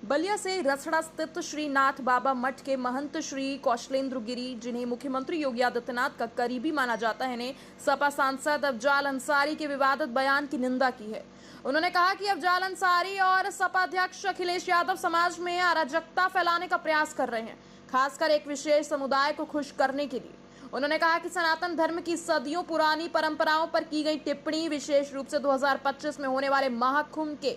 बलिया से रसड़ा स्थित श्रीनाथ बाबा मठ के महंत श्री कौशलेंद्र गिरी, जिन्हें मुख्यमंत्री योगी आदित्यनाथ का करीबी माना जाता है, ने सपा सांसद अफजाल अंसारी के विवादित बयान की निंदा की है। उन्होंने कहा कि अफजाल अंसारी और सपा अध्यक्ष अखिलेश यादव समाज में अराजकता फैलाने का प्रयास कर रहे हैं, खासकर एक विशेष समुदाय को खुश करने के लिए। उन्होंने कहा कि सनातन धर्म की सदियों पुरानी परंपराओं पर की गई टिप्पणी, विशेष रूप से 2025 में होने वाले महाकुंभ के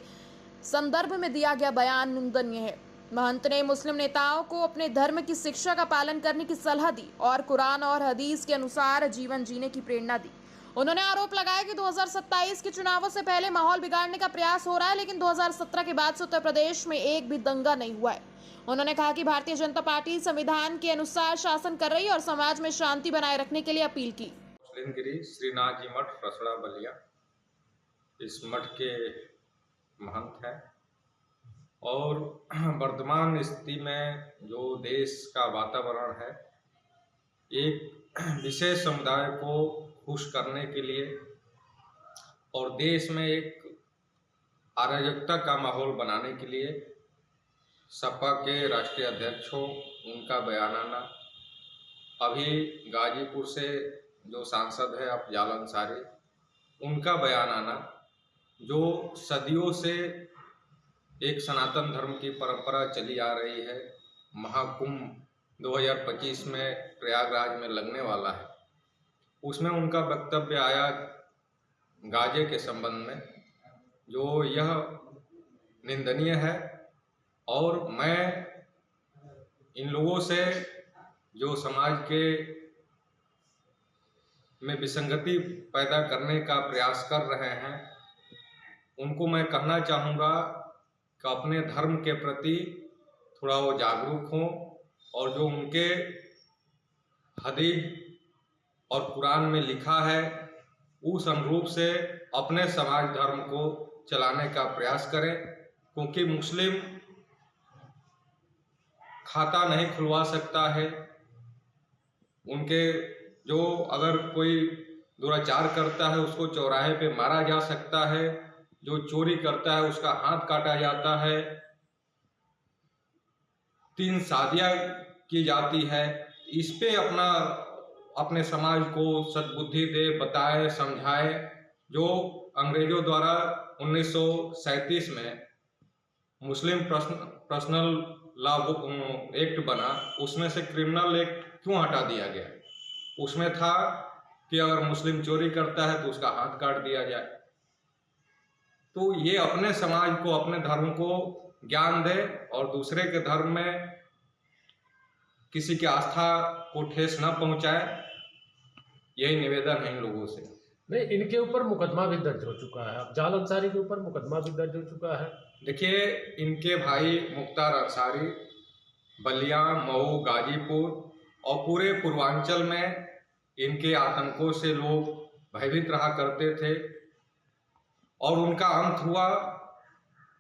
संदर्भ में दिया गया बयान निंदनीय है। महंत ने मुस्लिम नेताओं को अपने धर्म की शिक्षा का पालन करने की सलाह दी और कुरान और हदीस के अनुसार जीवन जीने की प्रेरणा दी। उन्होंने आरोप लगाया कि 2027 के चुनावों से पहले माहौल बिगाड़ने का प्रयास हो रहा है, लेकिन 2017 के बाद से उत्तर प्रदेश में एक भी दंगा नहीं हुआ है। उन्होंने कहा कि भारतीय जनता पार्टी संविधान के अनुसार शासन कर रही है और समाज में शांति बनाए रखने के लिए अपील की। गिरी श्रीनाथ जी मठ रसड़ा बलिया, इस मठ के महंत हैं और वर्तमान स्थिति में जो देश का वातावरण है, एक विशेष समुदाय को खुश करने के लिए और देश में एक अराजकता का माहौल बनाने के लिए सपा के राष्ट्रीय अध्यक्ष हो उनका बयानाना, अभी गाजीपुर से जो सांसद है अफजाल अंसारी, उनका बयानाना, जो सदियों से एक सनातन धर्म की परंपरा चली आ रही है, महाकुंभ 2025 में प्रयागराज में लगने वाला है, उसमें उनका वक्तव्य आया गाजे के संबंध में, जो यह निंदनीय है। और मैं इन लोगों से जो समाज के में विसंगति पैदा करने का प्रयास कर रहे हैं, उनको मैं कहना चाहूँगा कि अपने धर्म के प्रति थोड़ा वो जागरूक हों और जो उनके हदीस और कुरान में लिखा है उस अनुरूप से अपने समाज धर्म को चलाने का प्रयास करें, क्योंकि मुस्लिम खाता नहीं खुलवा सकता है। उनके जो अगर कोई दुराचार करता है उसको चौराहे पे मारा जा सकता है, जो चोरी करता है उसका हाथ काटा जाता है, 3 शादियां की जाती है। इस पे अपने समाज को सद्बुद्धि दे, बताए, समझाए। जो अंग्रेजों द्वारा 1937 में मुस्लिम पर्सनल लॉ एक्ट बना, उसमें से क्रिमिनल एक्ट क्यों हटा दिया गया? उसमें था कि अगर मुस्लिम चोरी करता है तो उसका हाथ काट दिया जाए। तो ये अपने समाज को, अपने धर्म को ज्ञान दे और दूसरे के धर्म में किसी की आस्था को ठेस न पहुंचाए, यही निवेदन है इन लोगों से। नहीं, इनके ऊपर मुकदमा भी दर्ज हो चुका है, अफजाल अंसारी के ऊपर मुकदमा भी दर्ज हो चुका है। देखिए, इनके भाई मुख्तार अंसारी बलिया, मऊ, गाजीपुर और पूरे पूर्वांचल में इनके आतंकों से लोग भयभीत रहा करते थे और उनका अंत हुआ,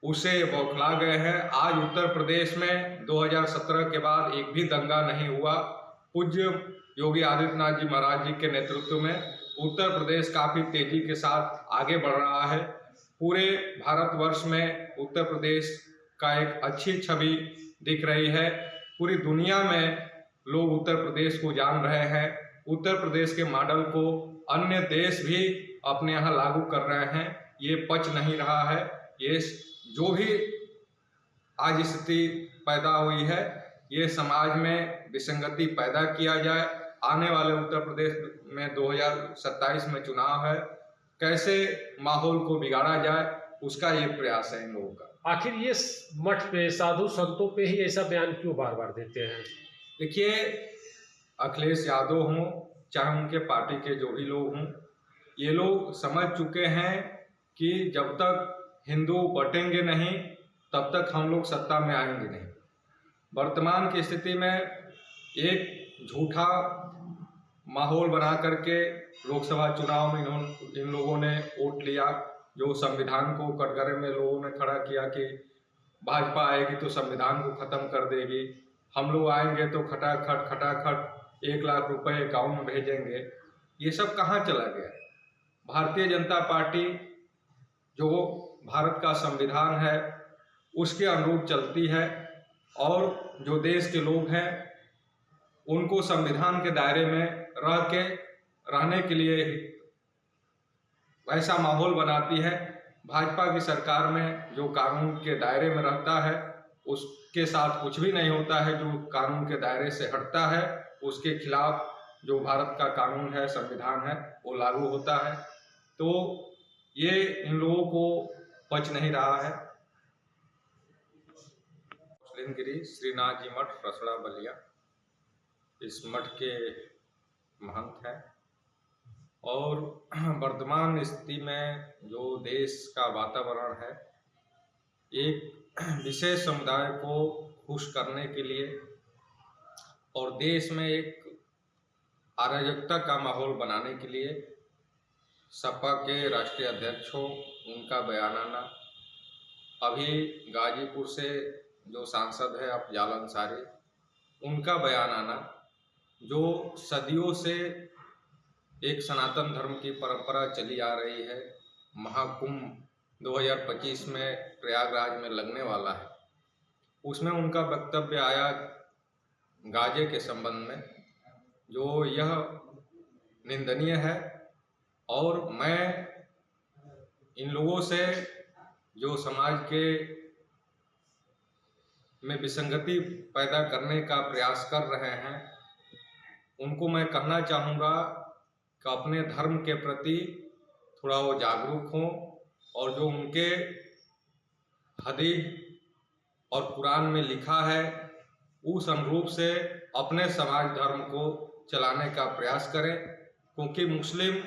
उसे बौखला गए हैं। आज उत्तर प्रदेश में 2017 के बाद एक भी दंगा नहीं हुआ। पूज्य योगी आदित्यनाथ जी महाराज जी के नेतृत्व में उत्तर प्रदेश काफ़ी तेजी के साथ आगे बढ़ रहा है। पूरे भारतवर्ष में उत्तर प्रदेश का एक अच्छी छवि दिख रही है। पूरी दुनिया में लोग उत्तर प्रदेश को जान रहे हैं। उत्तर प्रदेश के मॉडल को अन्य देश भी अपने यहाँ लागू कर रहे हैं। ये पच नहीं रहा है। ये जो भी आज स्थिति पैदा हुई है, ये समाज में विसंगति पैदा किया जाए। आने वाले उत्तर प्रदेश में 2027 में चुनाव है, कैसे माहौल को बिगाड़ा जाए उसका ये प्रयास है इन लोगों का। आखिर ये मठ पे, साधु संतों पे ही ऐसा बयान क्यों बार बार देते हैं? देखिए, अखिलेश यादव हों चाहे उनके पार्टी के जो भी लोग हों, ये लोग समझ चुके हैं कि जब तक हिंदू बटेंगे नहीं तब तक हम लोग सत्ता में आएंगे नहीं। वर्तमान की स्थिति में एक झूठा माहौल बना करके लोकसभा चुनाव में इन लोगों ने वोट लिया, जो संविधान को कटघरे में लोगों ने खड़ा किया कि भाजपा आएगी तो संविधान को खत्म कर देगी, हम लोग आएंगे तो खटाखट 1 लाख रुपए अकाउंट में भेजेंगे। ये सब कहाँ चला गया? भारतीय जनता पार्टी जो भारत का संविधान है उसके अनुरूप चलती है और जो देश के लोग हैं उनको संविधान के दायरे में रहने के लिए ऐसा माहौल बनाती है। भाजपा की सरकार में जो कानून के दायरे में रहता है उसके साथ कुछ भी नहीं होता है, जो कानून के दायरे से हटता है उसके खिलाफ जो भारत का कानून है, संविधान है, वो लागू होता है। तो ये इन लोगों को पच नहीं रहा है। गिरी श्रीनाथ जी मठ रसड़ा बलिया इस मठ के महंत हैं और वर्तमान स्थिति में जो देश का वातावरण है, एक विशेष समुदाय को खुश करने के लिए और देश में एक अराजकता का माहौल बनाने के लिए सपा के राष्ट्रीय अध्यक्ष हो उनका बयानाना, अभी गाजीपुर से जो सांसद है अफजाल अंसारी उनका बयानाना, जो सदियों से एक सनातन धर्म की परंपरा चली आ रही है, महाकुंभ 2025 में प्रयागराज में लगने वाला है, उसमें उनका वक्तव्य आया गाजे के संबंध में, जो यह निंदनीय है। और मैं इन लोगों से जो समाज के में विसंगति पैदा करने का प्रयास कर रहे हैं उनको मैं कहना चाहूँगा कि अपने धर्म के प्रति थोड़ा वो जागरूक हों और जो उनके हदीस और कुरान में लिखा है उस अनुरूप से अपने समाज धर्म को चलाने का प्रयास करें, क्योंकि मुस्लिम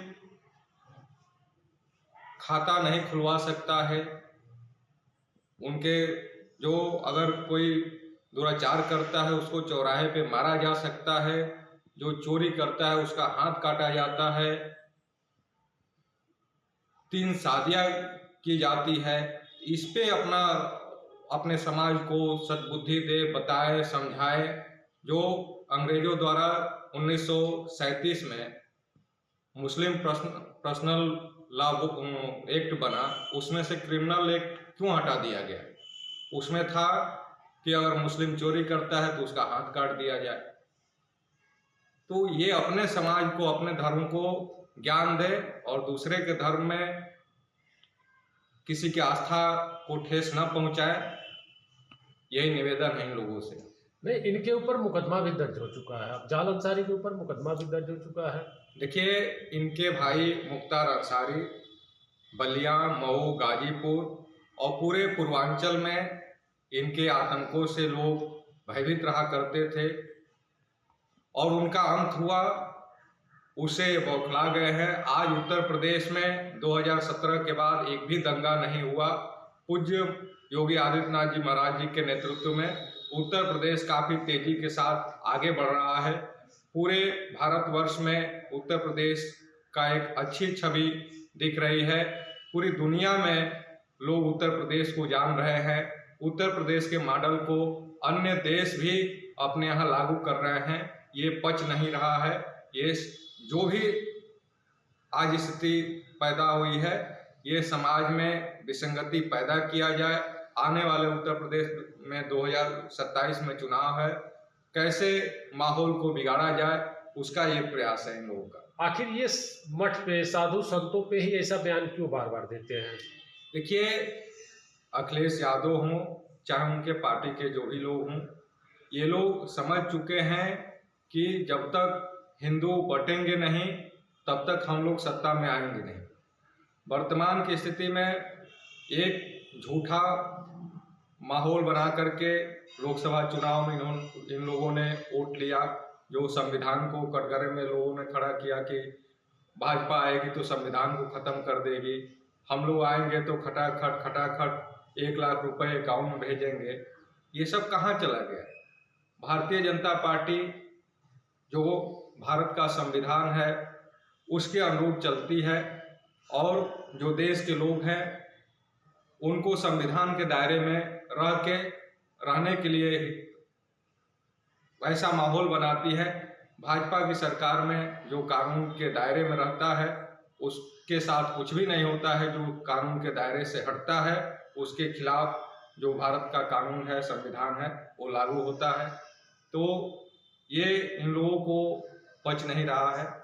खाता नहीं खुलवा सकता है। उनके जो अगर कोई दुराचार करता है उसको चौराहे पे मारा जा सकता है, जो चोरी करता है उसका हाथ काटा जाता है, 3 शादियां की जाती है। इस पे अपने समाज को सद्बुद्धि दे, बताए, समझाए। जो अंग्रेजों द्वारा 1937 में मुस्लिम पर्सनल लॉ एक्ट बना, उसमें से क्रिमिनल एक्ट क्यों हटा दिया गया? उसमें था कि अगर मुस्लिम चोरी करता है तो उसका हाथ काट दिया जाए। तो ये अपने समाज को, अपने धर्म को ज्ञान दे और दूसरे के धर्म में किसी की आस्था को ठेस न पहुंचाए, यही निवेदन है इन लोगों से। नहीं, इनके ऊपर मुकदमा भी दर्ज हो चुका है, अफजाल अंसारी के ऊपर मुकदमा भी दर्ज हो चुका है। देखिए, इनके भाई मुख्तार अंसारी बलिया, मऊ, गाजीपुर और पूरे पूर्वांचल में इनके आतंकों से लोग भयभीत रहा करते थे और उनका अंत हुआ, उसे बौखला गए हैं। आज उत्तर प्रदेश में 2017 के बाद एक भी दंगा नहीं हुआ। पूज्य योगी आदित्यनाथ जी महाराज जी के नेतृत्व में उत्तर प्रदेश काफ़ी तेजी के साथ आगे बढ़ रहा है। पूरे भारतवर्ष में उत्तर प्रदेश का एक अच्छी छवि दिख रही है। पूरी दुनिया में लोग उत्तर प्रदेश को जान रहे हैं। उत्तर प्रदेश के मॉडल को अन्य देश भी अपने यहाँ लागू कर रहे हैं। ये पच नहीं रहा है। ये जो भी आज स्थिति पैदा हुई है, ये समाज में विसंगति पैदा किया जाए। आने वाले उत्तर प्रदेश में 2027 में चुनाव है, कैसे माहौल को बिगाड़ा जाए उसका ये प्रयास है इन लोगों का। आखिर ये मठ पे, साधु संतों पे ही ऐसा बयान क्यों बार बार देते हैं? देखिए, अखिलेश यादव हों चाहे उनके पार्टी के जो भी लोग हों, ये लोग समझ चुके हैं कि जब तक हिंदू बटेंगे नहीं तब तक हम लोग सत्ता में आएंगे नहीं। वर्तमान की स्थिति में एक झूठा माहौल बना करके लोकसभा चुनाव में इन लोगों ने वोट लिया, जो संविधान को कटघरे में लोगों ने खड़ा किया कि भाजपा आएगी तो संविधान को ख़त्म कर देगी, हम लोग आएंगे तो खटाखट 1 लाख रुपए अकाउंट में भेजेंगे। ये सब कहाँ चला गया? भारतीय जनता पार्टी जो भारत का संविधान है उसके अनुरूप चलती है और जो देश के लोग हैं उनको संविधान के दायरे में रहने के लिए ऐसा माहौल बनाती है। भाजपा की सरकार में जो कानून के दायरे में रहता है उसके साथ कुछ भी नहीं होता है, जो कानून के दायरे से हटता है उसके खिलाफ जो भारत का कानून है, संविधान है, वो लागू होता है। तो ये इन लोगों को पच नहीं रहा है।